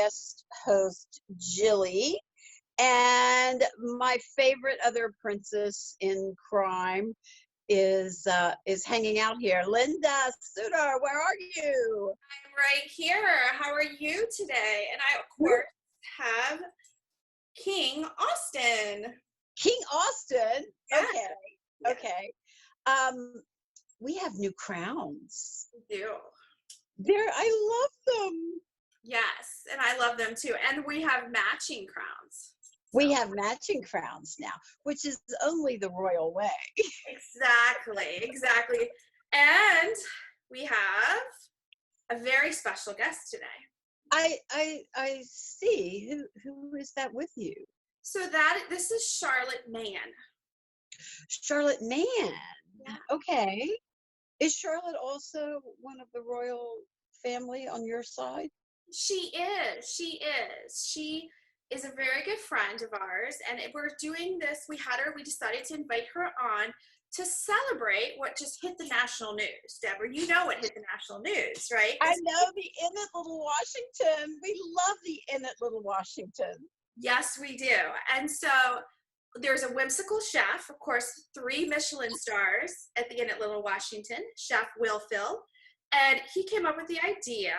guest host, Jilly, and my favorite other princess in crime is hanging out here. Linda Sudar, where are you? I'm right here. How are you today? And I, of course, have King Austin. King Austin. Yeah. Okay. Yeah. Okay. We have new crowns. We do. I love them. Yes, and I love them too. And we have matching crowns. We have matching crowns now, which is only the royal way. Exactly. And we have a very special guest today. I see. Who is that with you? So this is Charlotte Mann. Charlotte Mann. Yeah. Okay. Is Charlotte also one of the royal family on your side? She is. She is a very good friend of ours, and we're doing this. We decided to invite her on to celebrate what just hit the national news. Deborah, you know what hit the national news, right? I know, the Inn at Little Washington. We love the Inn at Little Washington. Yes, we do. And so there's a whimsical chef, of course, 3 Michelin stars at the Inn at Little Washington, Chef Will Phil, and he came up with the idea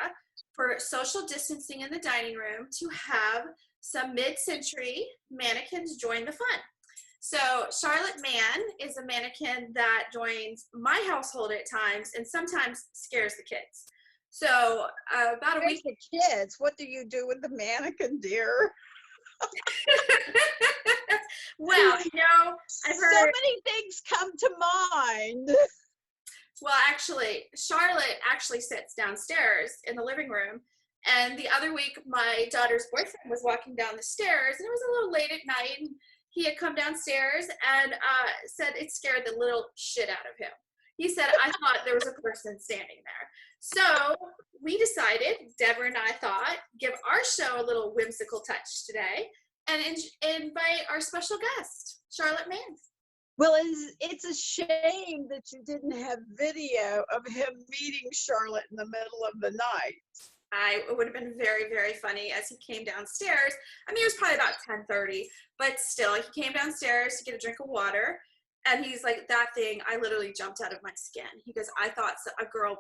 for social distancing in the dining room to have some mid-century mannequins join the fun. So Charlotte Mann is a mannequin that joins my household at times and sometimes scares the kids. So about a week. The kids, what do you do with the mannequin, dear? Well, I've heard so many things come to mind. Well, actually, Charlotte actually sits downstairs in the living room. And the other week, my daughter's boyfriend was walking down the stairs, and it was a little late at night, and he had come downstairs and said it scared the little shit out of him. He said, I thought there was a person standing there. So we decided, Deborah and I thought, give our show a little whimsical touch today and invite our special guest, Charlotte Mann. Well, it's a shame that you didn't have video of him meeting Charlotte in the middle of the night. It would have been very, very funny as he came downstairs. I mean, it was probably about 10:30, but still, he came downstairs to get a drink of water, and he's like, that thing, I literally jumped out of my skin. He goes, I thought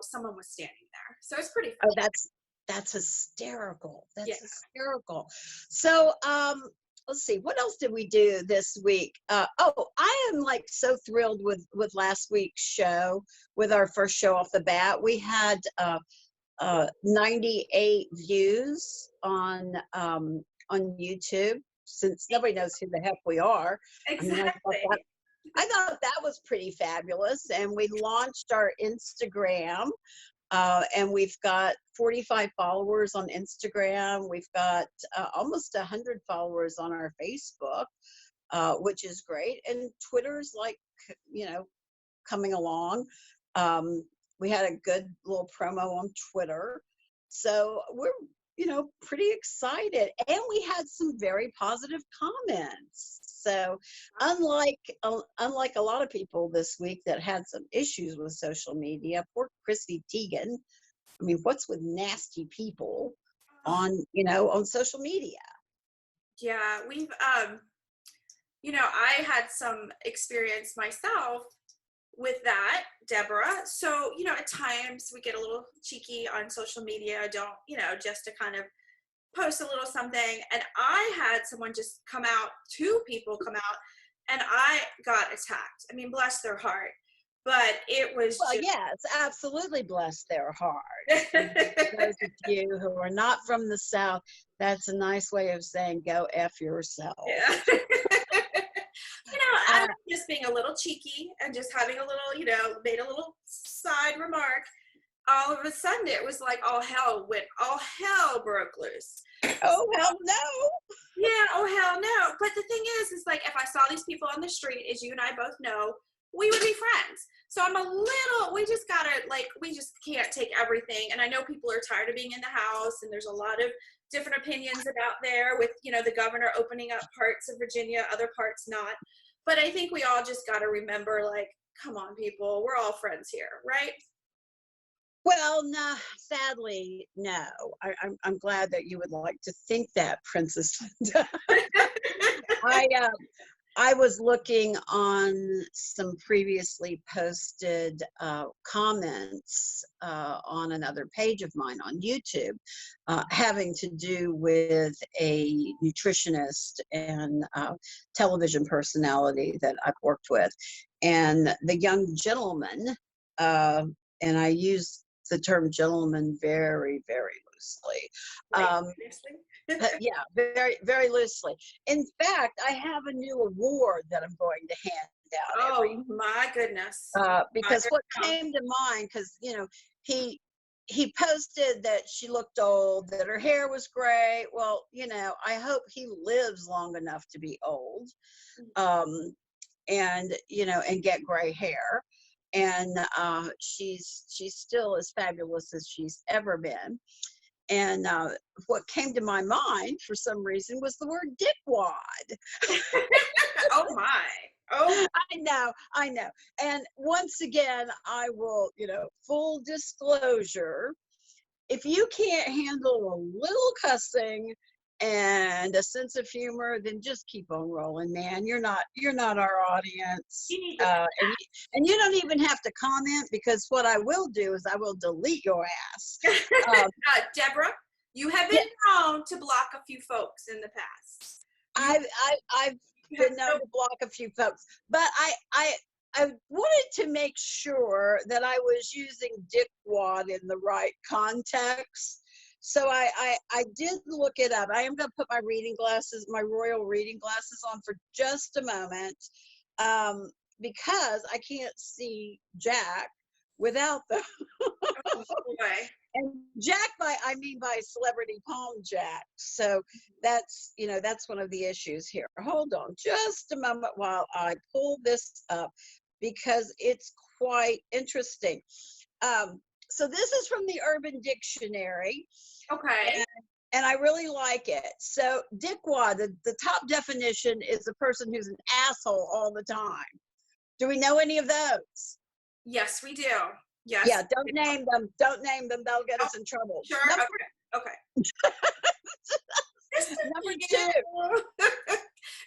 someone was standing there. So it's pretty funny. Oh, that's hysterical. That's hysterical. So, let's see, what else did we do this week? I am like so thrilled with last week's show, with our first show off the bat. We had 98 views on YouTube, since nobody knows who the heck we are. Exactly. I thought that was pretty fabulous. And we launched our Instagram. And we've got 45 followers on Instagram. We've got almost 100 followers on our Facebook, which is great. And Twitter's coming along. We had a good little promo on Twitter. So we're, pretty excited. And we had some very positive comments. So unlike a lot of people this week that had some issues with social media, poor Chrissy Teigen. I mean, what's with nasty people on social media? Yeah, we've, I had some experience myself with that, Deborah. So, at times we get a little cheeky on social media, just to kind of post a little something. And I had someone just come out, 2 people come out, and I got attacked. I mean, bless their heart. But it was yes, absolutely bless their heart. Those of you who are not from the South, that's a nice way of saying go F yourself. Yeah. I was just being a little cheeky and just having a little, made a little side remark. All of a sudden, it was like all hell broke loose. Oh, hell no. Yeah, oh, hell no. But the thing is like, if I saw these people on the street, as you and I both know, we would be friends. So we just can't take everything. And I know people are tired of being in the house, and there's a lot of different opinions about there with, the governor opening up parts of Virginia, other parts not. But I think we all just got to remember, like, come on, people, we're all friends here, right? Well, no, sadly, no. I'm glad that you would like to think that, Princess Linda. I I was looking on some previously posted comments on another page of mine on YouTube, having to do with a nutritionist and television personality that I've worked with. And the young gentleman, uh, and I use the term gentleman very, very loosely. Right. Um, yeah, very, very loosely. In fact, I have a new award that I'm going to hand out every Oh my goodness. because what came to mind, because he he posted that she looked old, that her hair was gray. Well, I hope he lives long enough to be old, and and get gray hair. And she's still as fabulous as she's ever been. And what came to my mind for some reason was the word dickwad. Oh my. Oh. I know. And once again, I will, full disclosure, if you can't handle a little cussing and a sense of humor, then just keep on rolling, man. You're not our audience. And you don't even have to comment, because what I will do is I will delete your ass. Deborah, you have been known to block a few folks in the past. I've been known to block a few folks, but I wanted to make sure that I was using dickwad in the right context. So I did look it up. I am going to put my royal reading glasses on for just a moment, because I can't see Jack without them. Oh boy. And Jack, I mean by celebrity palm Jack. So that's one of the issues here. Hold on just a moment while I pull this up, because it's quite interesting. So this is from the Urban Dictionary. Okay. And I really like it. So dickwad, the top definition is a person who's an asshole all the time. Do we know any of those? Yes, we do. Yes. Yeah, don't name them. Don't name them. They'll get us in trouble. Sure. Okay. Number two.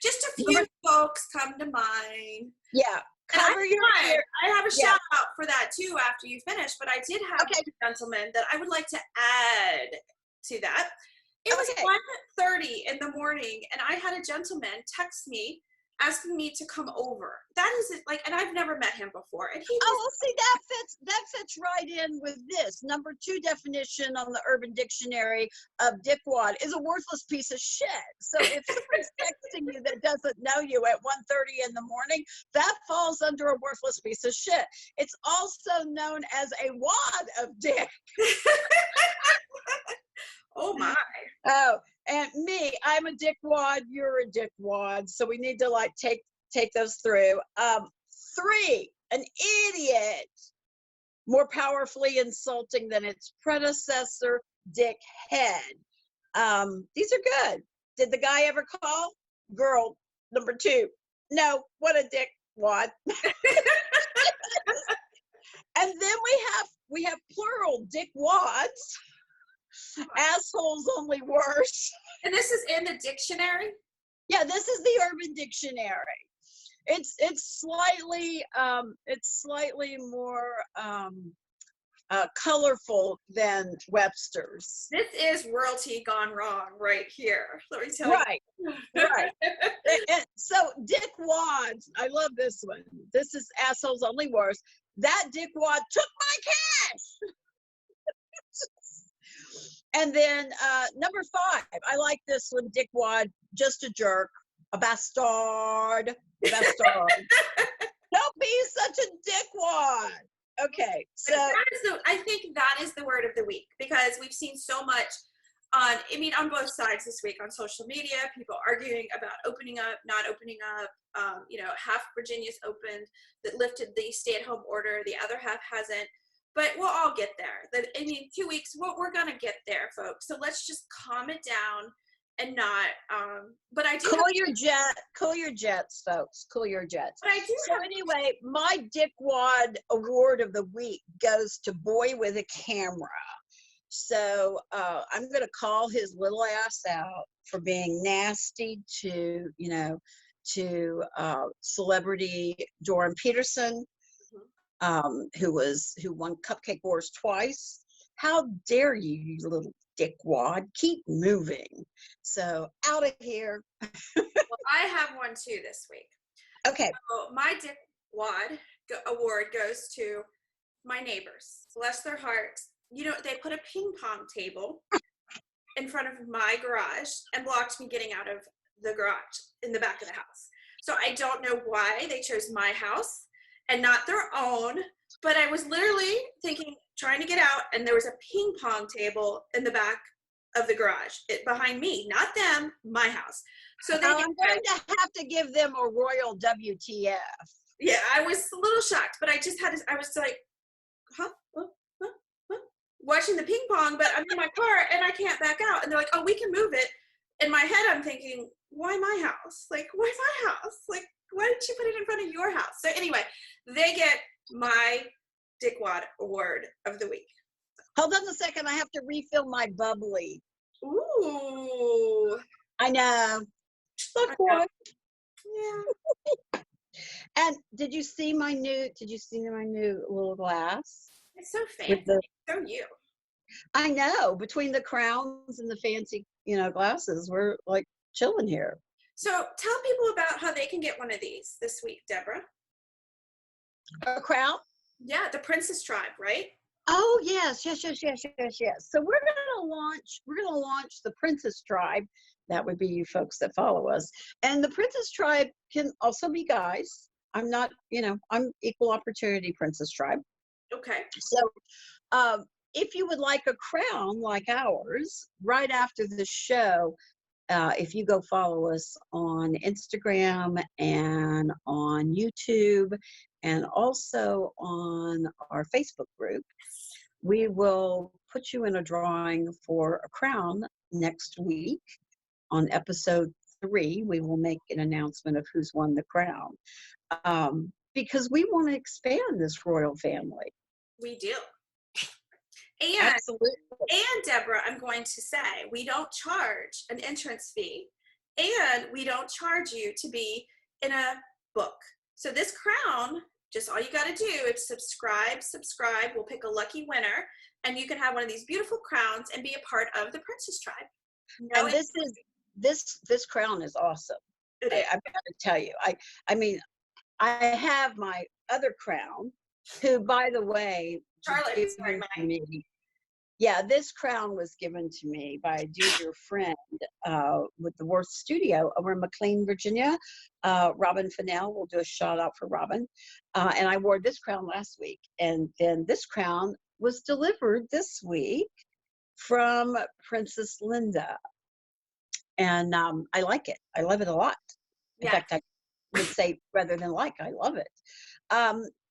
Just a few folks come to mind. Yeah. Cover your ear. I have a shout out for that too after you finish, but I did have a gentleman that I would like to add to that. It was 1:30 in the morning, and I had a gentleman text me asking me to come over. That is it, and I've never met him before. And he see, that fits right in with this. Number 2 definition on the Urban Dictionary of dickwad is a worthless piece of shit. So if someone's texting you that doesn't know you at 1:30 in the morning, that falls under a worthless piece of shit. It's also known as a wad of dick. Oh my. Oh, and me, I'm a dickwad, you're a dickwad. So we need to take those through. 3, an idiot, more powerfully insulting than its predecessor, dickhead. These are good. Did the guy ever call? Girl, number 2. No, what a dickwad. And then we have plural, dickwads. Assholes only worse. And this is in the dictionary? Yeah, this is the Urban Dictionary. It's slightly more colorful than Webster's. This is royalty gone wrong right here. Let me tell you. Right. And so dickwads, I love this one. This is assholes only worse. That dickwad took my cash. And then number 5, I like this one, dickwad, just a jerk, a bastard. Don't be such a dickwad. Okay, so I think that is the word of the week, because we've seen so much on both sides this week on social media, people arguing about opening up, not opening up. Half Virginia's opened, that lifted the stay-at-home order, the other half hasn't. But we'll all get there. 2 weeks, we're going to get there, folks. So let's just calm it down and not, but I do have, Cool your jets, folks. Cool your jets. but I do So have, anyway, my Dickwad Award of the week goes to Boy with a Camera. So I'm going to call his little ass out for being nasty to, to celebrity Jordan Peterson, who won Cupcake Wars twice. How dare you, you little dickwad? Keep moving. So out of here. well, I have one too this week. Okay. So my Dick Wad award goes to my neighbors. Bless their hearts. They put a ping pong table in front of my garage and blocked me getting out of the garage in the back of the house. So I don't know why they chose my house and not their own, but I was literally trying to get out, and there was a ping pong table in the back of the garage, behind me, not them, my house. So I'm going to have to give them a royal WTF. Yeah, I was a little shocked, but I was like, huh? Watching the ping pong, but I'm in my car and I can't back out. And they're like, oh, we can move it. In my head, I'm thinking, why my house? Like, why my house? Like, why didn't you put it in front of your house? So anyway, they get my Dickwad Award of the week. Hold on a second. I have to refill my bubbly. Ooh. I know. Look what? Yeah. And did you see my new little glass? It's so fancy. So you. I know. Between the crowns and the fancy, glasses, we're like chilling here. So tell people about how they can get one of these this week, Deborah. A crown? Yeah, the Princess Tribe, right? Oh yes. So we're gonna launch the Princess Tribe. That would be you folks that follow us. And the Princess Tribe can also be guys. I'm not, I'm equal opportunity Princess Tribe. Okay. So if you would like a crown like ours, right after the show, if you go follow us on Instagram and on YouTube and also on our Facebook group, we will put you in a drawing for a crown next week. On episode 3, we will make an announcement of who's won the crown, because we want to expand this royal family. We do. And, absolutely. And Deborah, I'm going to say, we don't charge an entrance fee, and we don't charge you to be in a book. So this crown, just all you got to do is subscribe. We'll pick a lucky winner, and you can have one of these beautiful crowns and be a part of the Princess Tribe. And this crown is awesome. I've got to tell you. I mean, I have my other crown, who, by the way, Charlotte, yeah, this crown was given to me by a dear friend with the Worth Studio over in McLean, Virginia. Robin Fennell, we'll do a shout out for Robin. And I wore this crown last week. And then this crown was delivered this week from Princess Linda. And I like it. I love it a lot. In fact, I would say, rather than like, I love it.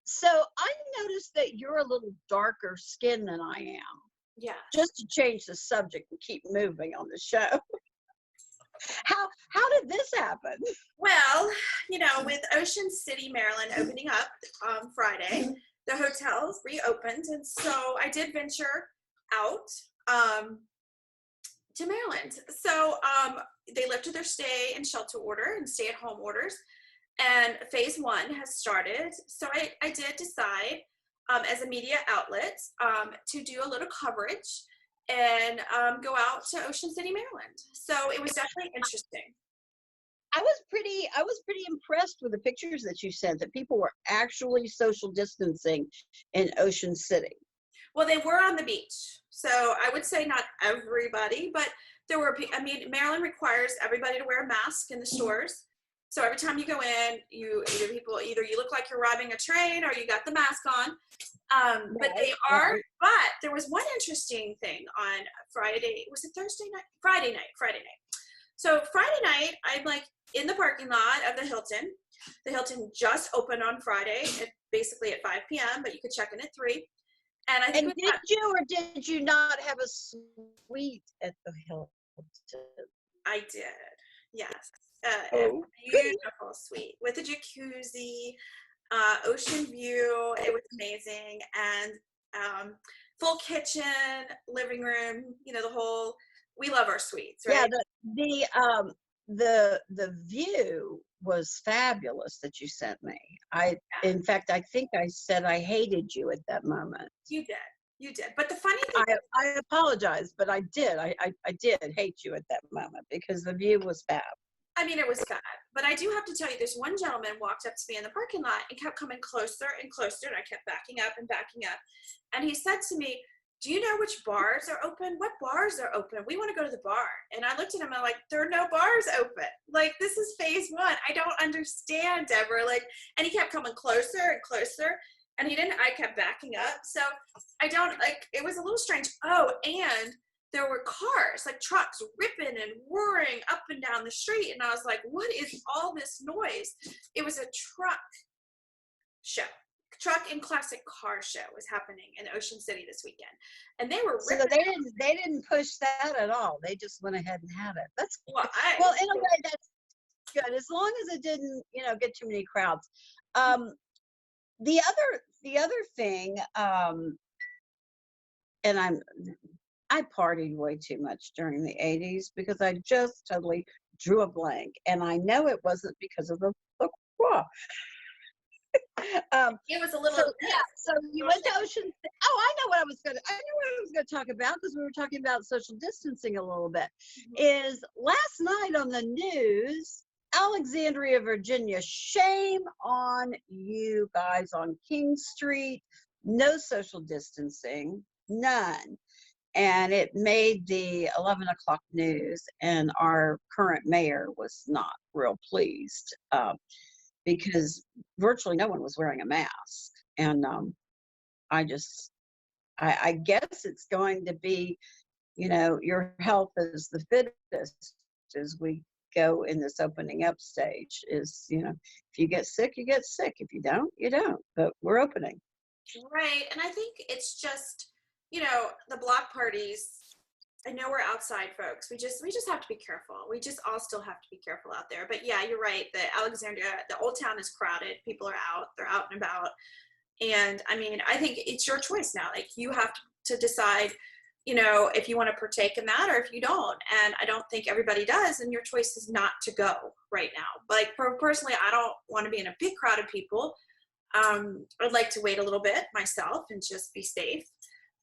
So I noticed that you're a little darker skinned than I am. Yeah. Just to change the subject and keep moving on the show. How did this happen? Well, with Ocean City, Maryland opening up Friday, the hotels reopened, and so I did venture out to Maryland. So they lifted their stay and shelter order and stay-at-home orders, and phase 1 has started. So I did decide, as a media outlet, to do a little coverage and go out to Ocean City, Maryland. So it was definitely interesting. I was pretty impressed with the pictures that you sent, that people were actually social distancing in Ocean City. Well, they were on the beach. So I would say not everybody, but there were, Maryland requires everybody to wear a mask in the stores. So every time you go in, either you look like you're robbing a train or you got the mask on. But but there was one interesting thing on Friday. Was it Thursday night? Friday night. So Friday night, I'm like in the parking lot of the Hilton. The Hilton just opened on Friday, basically at 5 p.m., but you could check in at 3. And did you or did you not have a suite at the Hilton? I did. Yes. A Oh, goody. beautiful suite with a jacuzzi, ocean view. It was amazing. And full kitchen, living room, the whole, we love our suites, Yeah, right? the view was fabulous that you sent me. Yeah, In fact, I think I said I hated you at that moment. you did. You did. But the funny thing I apologize, but I did. I did hate you at that moment because the view was fab. I mean, it was fab. But I do have to tell you, this one gentleman walked up to me in the parking lot and kept coming closer and closer, and I kept backing up and backing up. And he said to me, "Do you know which bars are open? What bars are open? We want to go to the bar." And I looked at him and I'm like, "There are no bars open. Like, this is phase one. I don't understand, Deborah." Like, and he kept coming closer and closer. And I kept backing up. So I don't like, it was a little strange. Oh, and there were cars, like trucks, ripping and roaring up and down the street. And I was like, what is all this noise? It was a truck show. Truck and classic car show was happening in Ocean City this weekend. And they were So ripping. they didn't push that at all. They just went ahead and had it. That's Well, well, in a way, that's good as long as it didn't, get too many crowds. The other thing, and I partied way too much during the 80s because I just totally drew a blank, and I know it wasn't because of the croix. it was a little. So yeah, so you went to Ocean. Oh, I know what I was gonna. I know what I was gonna talk about because we were talking about social distancing a little bit. Is last night on the news, Alexandria, Virginia. Shame on you guys on King Street. No social distancing, none. And it made the 11 o'clock news, and our current mayor was not real pleased. Because virtually no one was wearing a mask. And I just, I guess it's going to be, your health is the fittest as we go in this opening up stage. Is, if you get sick, you get sick. If you don't, you don't. But we're opening. Right. And I think it's just, the block parties. I know we're outside folks. We just have to be careful. We just all still have to be careful out there. But yeah, you're right. The Alexandria, the old town is crowded. People are out. They're out and about. And I mean, I think it's your choice now. Like, you have to decide, if you want to partake in that or if you don't. And I don't think everybody does. And your choice is not to go right now. Like, personally, I don't want to be in a big crowd of people. I'd like to wait a little bit myself and just be safe.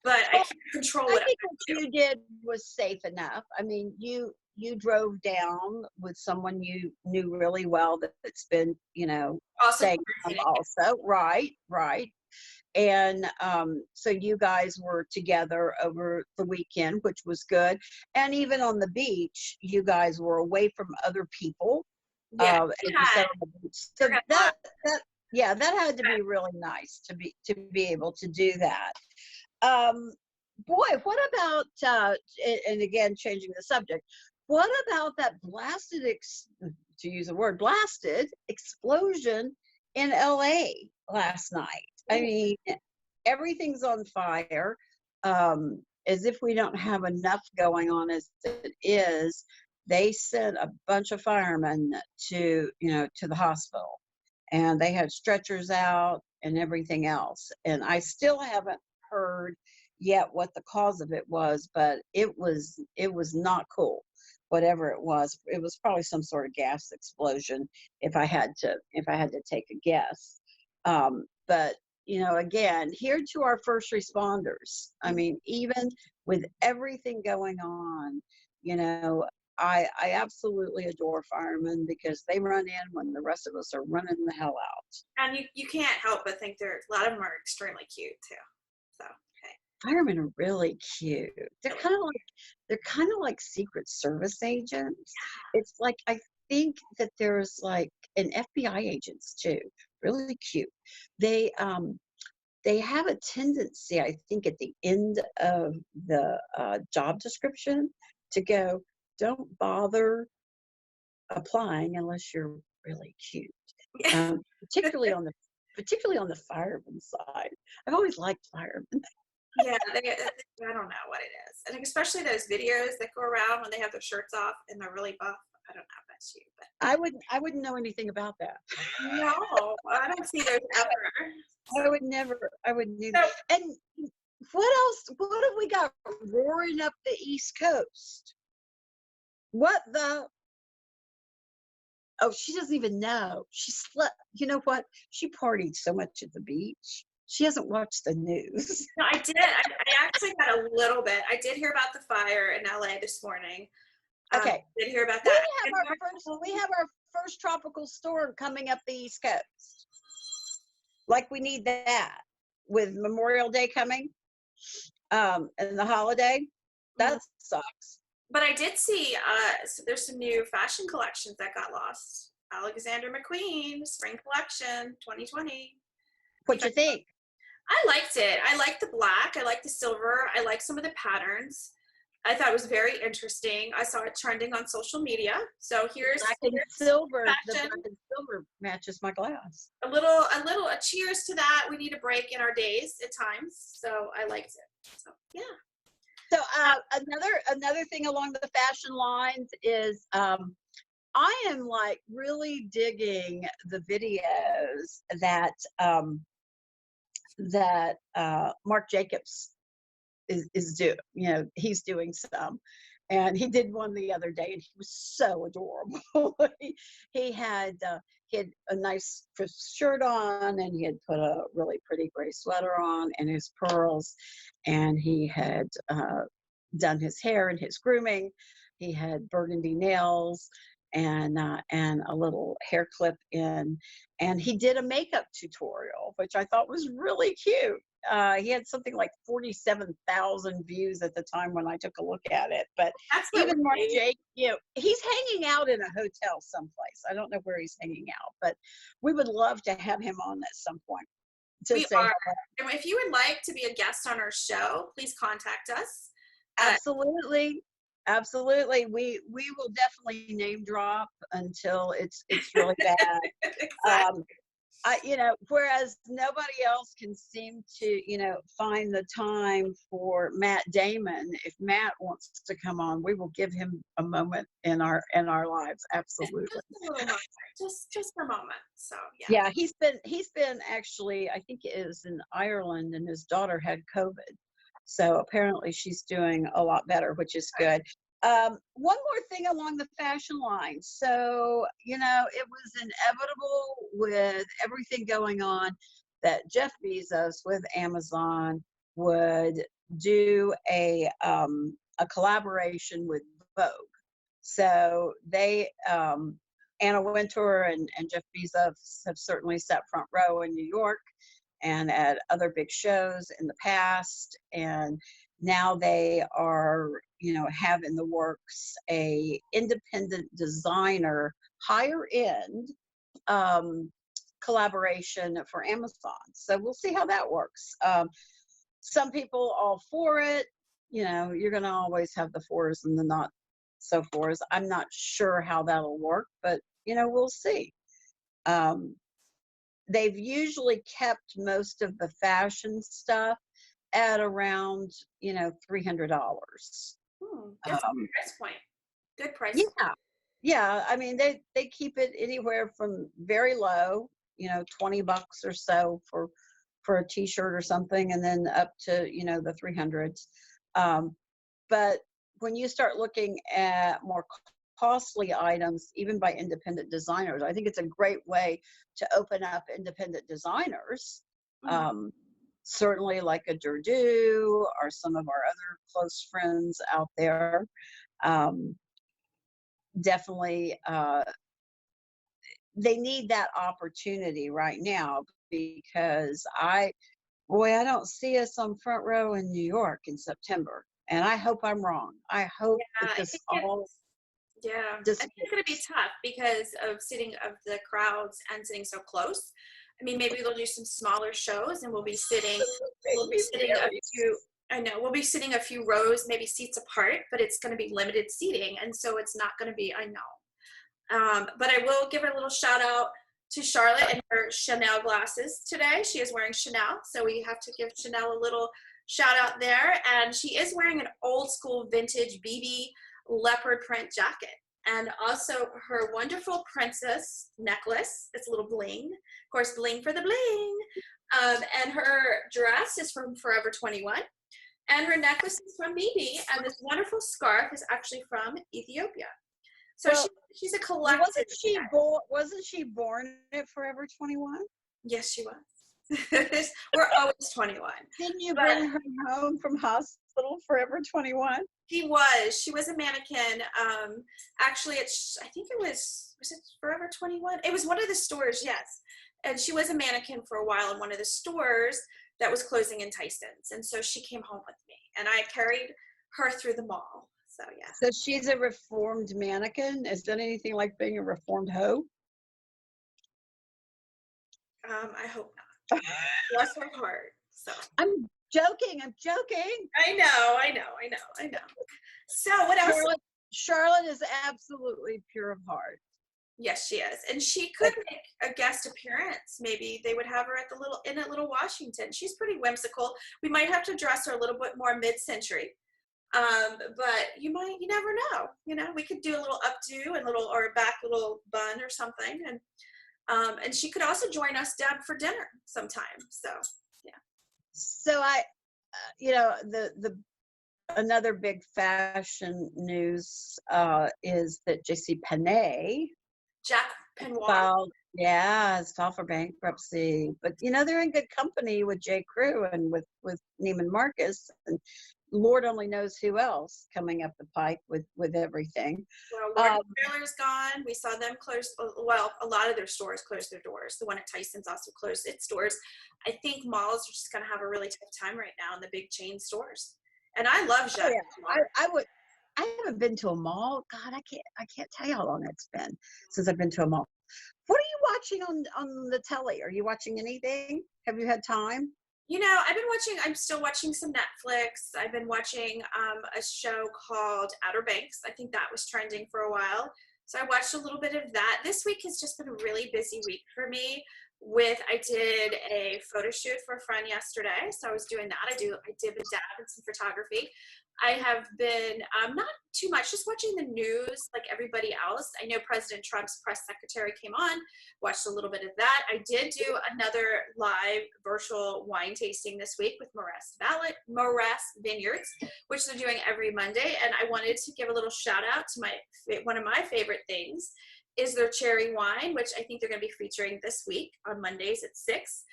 But I can't control I what think what you did was safe enough. I mean, you drove down with someone you knew really well that's been, also safe also. Right. And so you guys were together over the weekend, which was good. And even on the beach, you guys were away from other people. yeah, As you said on the beach. So that had to be really nice to be able to do that. Boy, what about, and again, changing the subject, what about that to use a word, blasted explosion in LA last night? I mean, everything's on fire, as if we don't have enough going on as it is. They sent a bunch of firemen to the hospital, and they had stretchers out and everything else. And I still haven't heard yet what the cause of it was, but it was not cool. Whatever it was probably some sort of gas explosion. If I had to take a guess, but again, here to our first responders. I mean, even with everything going on, I absolutely adore firemen because they run in when the rest of us are running the hell out. And you can't help but think a lot of them are extremely cute too. So okay. Firemen are really cute. They're kind of like Secret Service agents. It's like, I think that there's like an FBI agents too. Really cute. They have a tendency, I think, at the end of the job description to go, don't bother applying unless you're really cute. Particularly on the fireman side. I've always liked firemen. Yeah, I don't know what it is. And especially those videos that go around when they have their shirts off and they're really buff. I don't know if that's you, but I wouldn't know anything about that. no, I don't see those ever. So, I would never, I would need. so And what else? What have we got roaring up the East Coast? What the? Oh, she doesn't even know. She slept. You know what? She partied so much at the beach. She hasn't watched the news. no, I did. I actually got a little bit. I did hear about the fire in LA this morning. Okay, Did hear about we that. have our first tropical storm coming up the East Coast. Like we need that with Memorial Day coming, and the holiday. That sucks. But I did see so there's some new fashion collections that got lost. Alexander McQueen spring collection 2020. What you think? I liked it. I liked the black. I liked the silver. I liked some of the patterns. I thought it was very interesting. I saw it trending on social media. So here's Black and silver. The fashion. black and silver matches my glass. A cheers to that. We need a break in our days at times. So I liked it. So yeah. So another thing along the fashion lines is I am like really digging the videos that Marc Jacobs is doing. You know, he's doing some, and he did one the other day, and he was so adorable. he had a nice crisp shirt on, and he had put a really pretty gray sweater on, and his pearls, and he had done his hair and his grooming. He had burgundy nails and a little hair clip in, and he did a makeup tutorial, which I thought was really cute. He had something like 47,000 views at the time when I took a look at it. But even Marc Jake, you know, he's hanging out in a hotel someplace. I don't know where he's hanging out, but we would love to have him on at some point to say hello. And if you would like to be a guest on our show, please contact us. Absolutely. Absolutely. We will definitely name drop until it's really bad. Exactly. You know, whereas nobody else can seem to, you know, find the time for Matt Damon. If Matt wants to come on, we will give him a moment in our lives. Absolutely. Just a little moment. Just a moment. So yeah. He's been actually, I think it is in Ireland, and his daughter had COVID. So apparently she's doing a lot better, which is good. One more thing along the fashion line. So, you know, it was inevitable with everything going on that Jeff Bezos with Amazon would do a collaboration with Vogue. So they, Anna Wintour and Jeff Bezos have certainly sat front row in New York and at other big shows in the past, and now they are, you know, have in the works a independent designer, higher end collaboration for Amazon. So we'll see how that works. Some people all for it. You know, you're going to always have the fours and the not so fours. I'm not sure how that'll work, but you know, we'll see. They've usually kept most of the fashion stuff at around, you know, $300. That's a good price point. Good price. Yeah. Yeah. I mean, they keep it anywhere from very low, you know, $20 or so for a t-shirt or something, and then up to, you know, the 300s. But when you start looking at more costly items, even by independent designers, I think it's a great way to open up independent designers. Certainly like a Deux or some of our other close friends out there. Definitely, they need that opportunity right now, because I don't see us on front row in New York in September. And I hope I'm wrong. I hope that this all I think it's going to be tough because of the crowds and sitting so close. I mean, maybe they'll do some smaller shows, and we'll be sitting we'll be sitting a few rows, maybe seats apart, but it's going to be limited seating, and so it's not going to be. I know, but I will give a little shout out to Charlotte and her Chanel glasses today. She is wearing Chanel, so we have to give Chanel a little shout out there. And she is wearing an old school vintage BB leopard print jacket. And also her wonderful princess necklace. It's a little bling. Of course, bling for the bling. And her dress is from Forever 21. And her necklace is from BB. And this wonderful scarf is actually from Ethiopia. So Well, she's a collector. Wasn't she born at Forever 21? Yes, she was. We're always 21. Didn't you bring her home from hospital Forever 21? She was a mannequin. Actually, I think it was it Forever 21? It was one of the stores, yes. And she was a mannequin for a while in one of the stores that was closing in Tyson's. And so she came home with me, and I carried her through the mall. So, yeah. So she's a reformed mannequin. Is that anything like being a reformed hoe? I hope not. Bless her heart. So I'm joking. I know. So what else? Charlotte is absolutely pure of heart. Yes, she is. And she could make a guest appearance. Maybe they would have her at Little Washington. She's pretty whimsical. We might have to dress her a little bit more mid-century. But you never know. We could do a little updo and or a back little bun or something. And she could also join us down for dinner sometime. So, yeah. So the another big fashion news is that J.C. Penney, Jack Penoir, has filed for bankruptcy. But they're in good company with J. Crew and with Neiman Marcus, and Lord only knows who else coming up the pike with everything. Well, Lord Taylor's gone. We saw them close. Well, a lot of their stores closed their doors. The one at Tyson's also closed its doors. I think malls are just going to have a really tough time right now in the big chain stores. And I love Jack. I haven't been to a mall. God, I can't tell you how long it's been since I've been to a mall. What are you watching on the telly? Are you watching anything? Have you had time? I'm still watching some Netflix. I've been watching a show called Outer Banks. I think that was trending for a while. So I watched a little bit of that. This week has just been a really busy week for me. I did a photo shoot for a friend yesterday. So I was doing that. I dib and dab in some photography. I have been not too much, just watching the news like everybody else. I know President Trump's press secretary came on, watched a little bit of that. I did do another live virtual wine tasting this week with Morass Vineyards, which they're doing every Monday. And I wanted to give a little shout out to one of my favorite things is their cherry wine, which I think they're going to be featuring this week on Mondays at 6.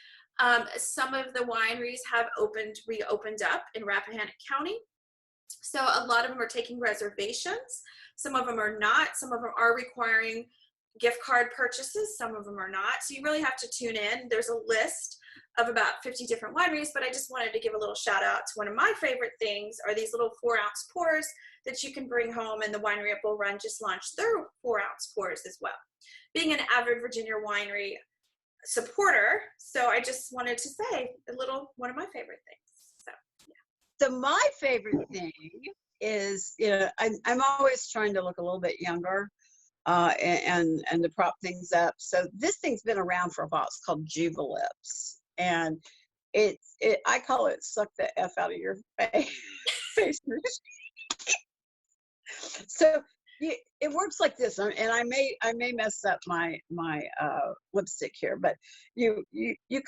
Some of the wineries have reopened up in Rappahannock County. So a lot of them are taking reservations. Some of them are not. Some of them are requiring gift card purchases. Some of them are not. So you really have to tune in. There's a list of about 50 different wineries, but I just wanted to give a little shout out to one of my favorite things are these little 4-ounce pours that you can bring home, and the winery at Bull Run just launched their 4-ounce pours as well. Being an avid Virginia winery supporter, so I just wanted to say one of my favorite things. So, yeah. So my favorite thing is, I'm always trying to look a little bit younger and to prop things up. So this thing's been around for a while. It's called Juvalips. And I call it suck the F out of your face. So it works like this, and I may mess up my lipstick here, but you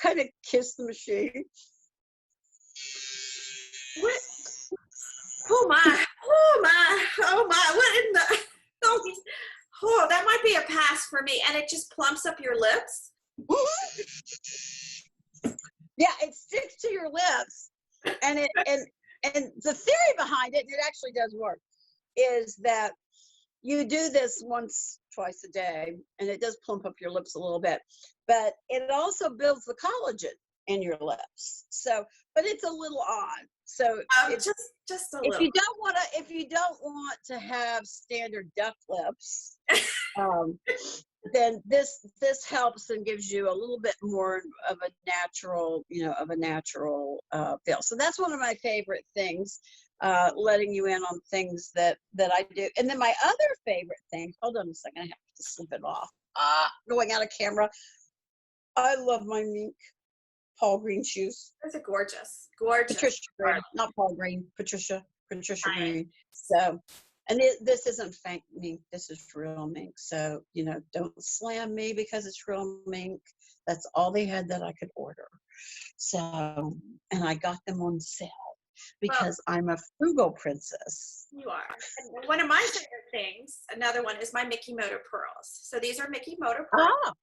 kind of kiss the machine. What? Oh my! What in the? Oh, that might be a pass for me. And it just plumps up your lips. Yeah, it sticks to your lips, and the theory behind it, and it actually does work, is that you do this twice a day, and it does plump up your lips a little bit, but it also builds the collagen in your lips. So, but it's a little odd. So just a little. If you don't want to have standard duck lips, then this helps and gives you a little bit more of a natural, feel. So that's one of my favorite things, letting you in on things that I do. And then my other favorite thing, hold on a second, I have to slip it off. Going out of camera. I love my mink. Paul Green shoes. Those are gorgeous, gorgeous. Patricia Green, Charlotte. not Paul Green, Patricia Nice. Green. So, and this isn't fake mink. This is real mink. So, don't slam me because it's real mink. That's all they had that I could order. So, and I got them on sale because I'm a frugal princess. You are. And one of my favorite things, another one, is my Mickey Motor pearls. So these are Mickey Motor pearls. Ah,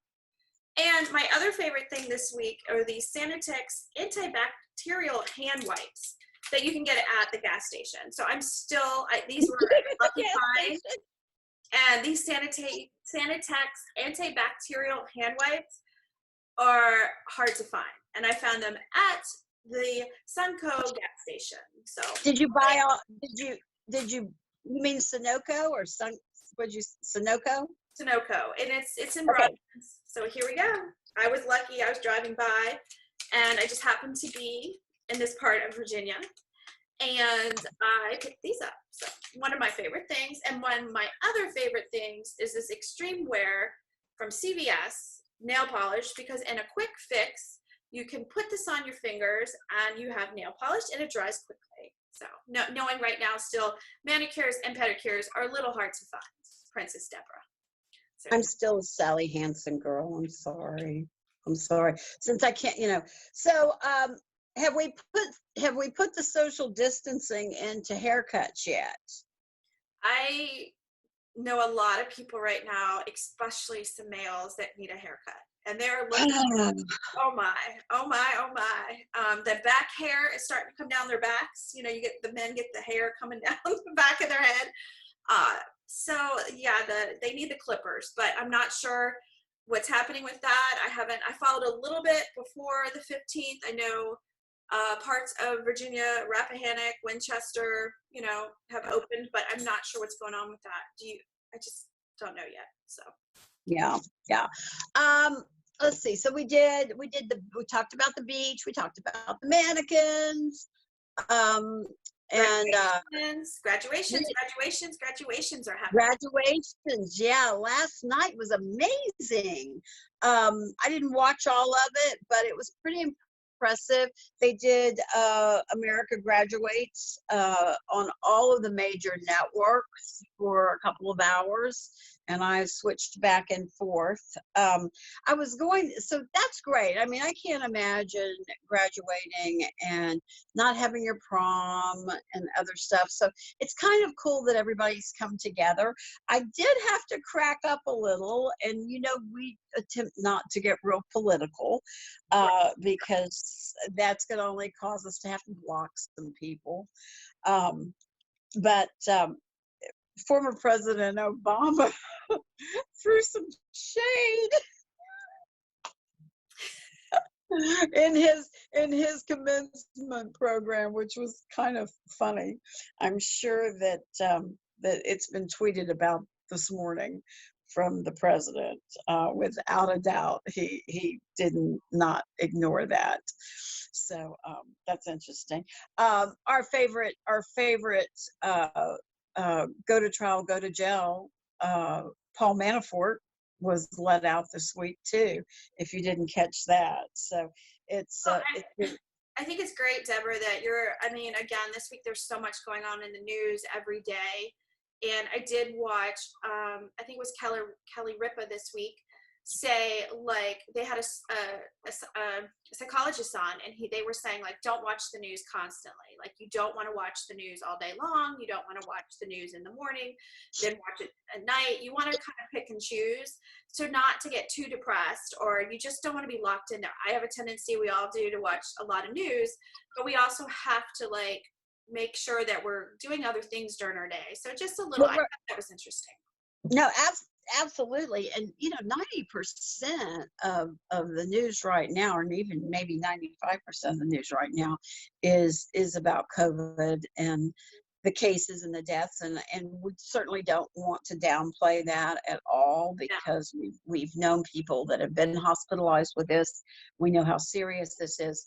And my other favorite thing this week are these Sanitex antibacterial hand wipes that you can get at the gas station. So these were a lucky find. And these Sanitex antibacterial hand wipes are hard to find. And I found them at the Sunco gas station. So did you buy all? Did you mean Sunoco or Sunoco? Sunoco, and it's in Okay. Rogers. So here we go. I was lucky. I was driving by, and I just happened to be in this part of Virginia, and I picked these up. So one of my favorite things, and one of my other favorite things is this extreme wear from CVS nail polish, because in a quick fix, you can put this on your fingers and you have nail polish and it dries quickly. So knowing right now still manicures and pedicures are a little hard to find, Princess Deborah. So, I'm still a Sally Hansen girl. I'm sorry. Since I can't, So, have we put the social distancing into haircuts yet? I know a lot of people right now, especially some males, that need a haircut. And they're looking, oh my. The back hair is starting to come down their backs. The men get the hair coming down the back of their head. So yeah, they need the clippers, but I'm not sure what's happening with that. I followed a little bit before the 15th. I know parts of Virginia, Rappahannock, Winchester, have opened, but I'm not sure what's going on with that. I just don't know yet. So. Yeah. Let's see. So we talked about the beach. We talked about the mannequins. Graduations are happening. Graduations. Yeah. Last night was amazing. I didn't watch all of it, but it was pretty impressive. They did America Graduates on all of the major networks for a couple of hours, and I switched back and forth. So that's great. I mean, I can't imagine graduating and not having your prom and other stuff. So it's kind of cool that everybody's come together. I did have to crack up a little, and we attempt not to get real political because that's going to only cause us to have to block some people. But former President Obama threw some shade in his commencement program, which was kind of funny. I'm sure that that it's been tweeted about this morning from the president. Without a doubt, he did not ignore that. So that's interesting. Our favorite go to trial, go to jail, Paul Manafort was let out this week too, if you didn't catch that. So it's I think it's great, Deborah, that again, this week there's so much going on in the news every day. And I did watch, I think it was Kelly Ripa this week, say, like, they had a psychologist on, and they were saying, like, don't watch the news constantly. Like, you don't want to watch the news all day long. You don't want to watch the news in the morning, then watch it at night. You want to kind of pick and choose, so not to get too depressed, or you just don't want to be locked in there. I have a tendency, we all do, to watch a lot of news, but we also have to, like, make sure that we're doing other things during our day. So just a little, I thought that was interesting. No, absolutely. And 90% of the news right now, or even maybe 95% of the news right now is about COVID and the cases and the deaths, and we certainly don't want to downplay that at all, because we've known people that have been hospitalized with this. We know how serious this is.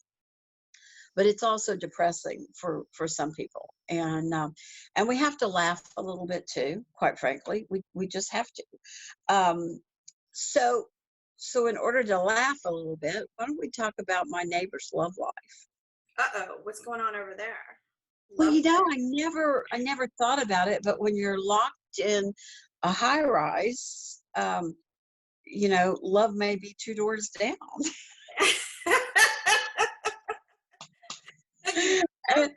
But it's also depressing for some people, and we have to laugh a little bit too. Quite frankly, we just have to. So so in order to laugh a little bit, why don't we talk about my neighbor's love life? Uh-oh, what's going on over there? Well, Love. I never thought about it, but when you're locked in a high rise, love may be two doors down. And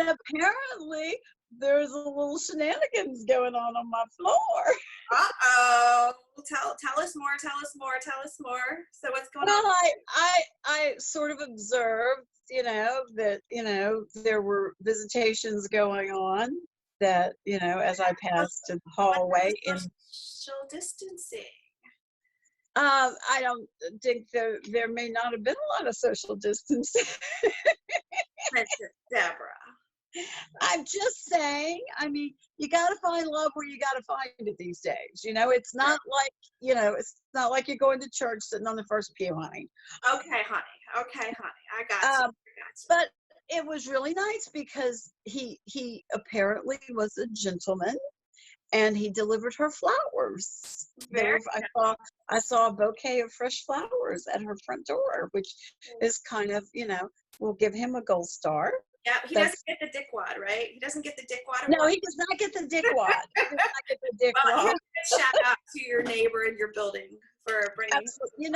apparently there's a little shenanigans going on my floor. Uh-oh. Tell us more, tell us more, tell us more. So what's going on? Well, I sort of observed, that, there were visitations going on that, as I passed in the hallway. And social distancing. I don't think there may not have been a lot of social distancing. Princess Deborah. I'm just saying, I mean, you got to find love where you got to find it these days. It's not like, it's not like you're going to church sitting on the first pew, honey. Okay, honey. I got you. But it was really nice because he apparently was a gentleman, and he delivered her flowers. I saw a bouquet of fresh flowers at her front door, which is kind of, we'll give him a gold star. Yeah, he doesn't get the dickwad, right? He doesn't get the dickwad. No, he does not get the dickwad. He does not get the dickwad. Well, shout out to your neighbor in your building for bringing. Absolutely.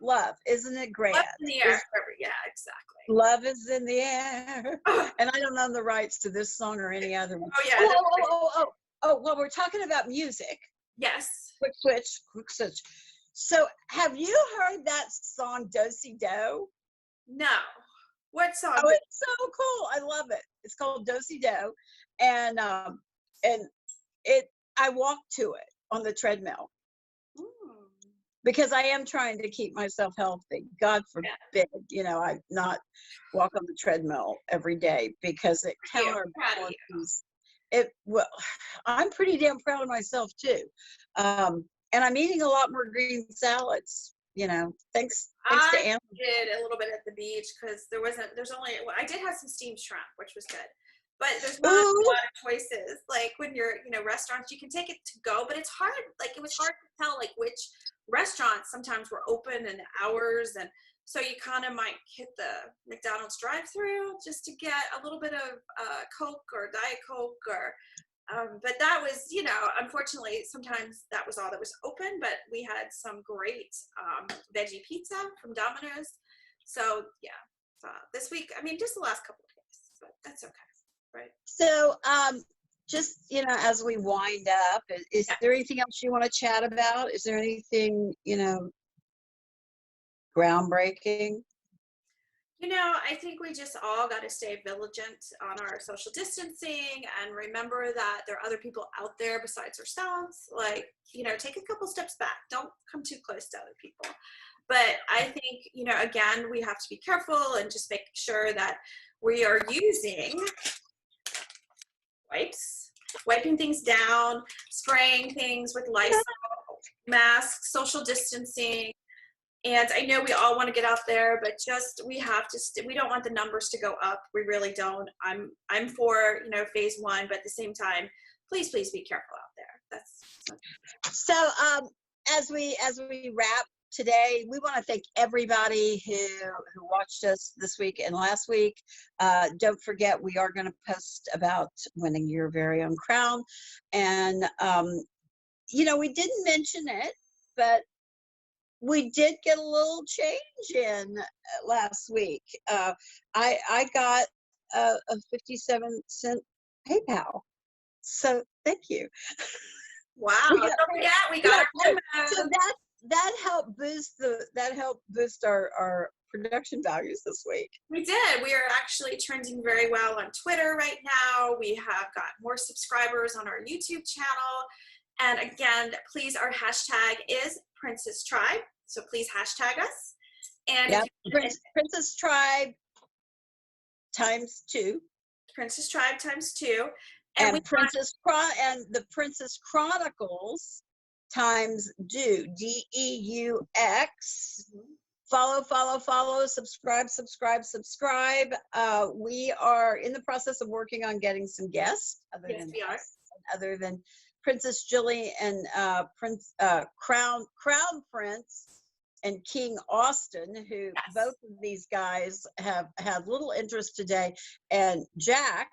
Love, isn't it great? Love in the air. Yeah, exactly. Love is in the air. And I don't own the rights to this song or any other one. Oh yeah. Well, we're talking about music. Yes. Quick switch. So, have you heard that song Deux? No. What song? Oh, it's so cool. I love it. It's called Deux. And I walk to it on the treadmill. Because I am trying to keep myself healthy. God forbid, I not walk on the treadmill every day because it counterbalances it. Well, I'm pretty damn proud of myself too. And I'm eating a lot more green salads, thanks to Anna. I did a little bit at the beach because I did have some steamed shrimp, which was good. But there's not a lot of choices. Like when you're, restaurants, you can take it to go, but it's hard. Like it was hard to tell like which restaurants sometimes were open in hours. And so you kind of might hit the McDonald's drive-through just to get a little bit of Coke or Diet Coke but that was, unfortunately, sometimes that was all that was open, but we had some great veggie pizza from Domino's. So yeah, this week, just the last couple of days, but that's okay. Right. So, just, as we wind up, is there anything else you want to chat about? Is there anything, groundbreaking? I think we just all got to stay vigilant on our social distancing and remember that there are other people out there besides ourselves. Like, take a couple steps back. Don't come too close to other people. But I think, again, we have to be careful and just make sure that we are using wiping things down, spraying things with Lysol, masks, social distancing. And I know we all want to get out there, but we have to. We don't want the numbers to go up. We really don't. I'm for phase one, but at the same time, please be careful out there. That's so. As we wrap today, we want to thank everybody who watched us this week and last week. Don't forget, we are going to post about winning your very own crown, and we didn't mention it, but we did get a little change in last week. I got a 57-cent PayPal, so thank you. Wow! Don't forget, we got our so that helped boost our production values this week. We did. We are actually trending very well on Twitter right now. We have got more subscribers on our YouTube channel. And again, please, our hashtag is Princess Tribe. So please hashtag us. And Princess Tribe ×2. Princess Tribe ×2. And the Princess Chronicles ×Deux, DEUX. Follow, subscribe. We are in the process of working on getting some guests other than Princess Jilly and Crown Prince and King Austin, who Yes. both of these guys have had little interest today, and Jack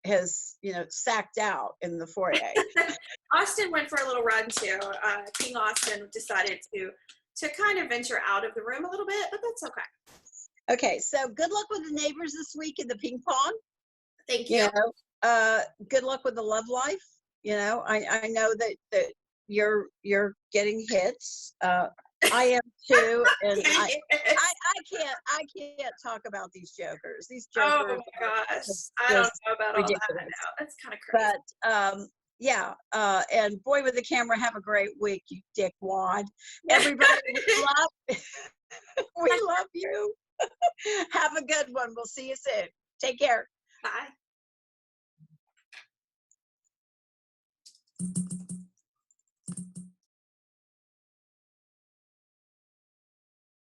has, sacked out in the foyer. Austin went for a little run too. King Austin decided to kind of venture out of the room a little bit, but that's okay. Okay, so good luck with the neighbors this week in the ping pong. Thank you. Good luck with the love life. I know that you're getting hits. I am too, and I can't talk about these jokers. These jokers. Oh my gosh, I don't know about ridiculous. all that. I know. That's kind of crazy. But yeah, and boy with the camera, have a great week, you dickwad. Everybody, we love you. Have a good one. We'll see you soon. Take care. Bye.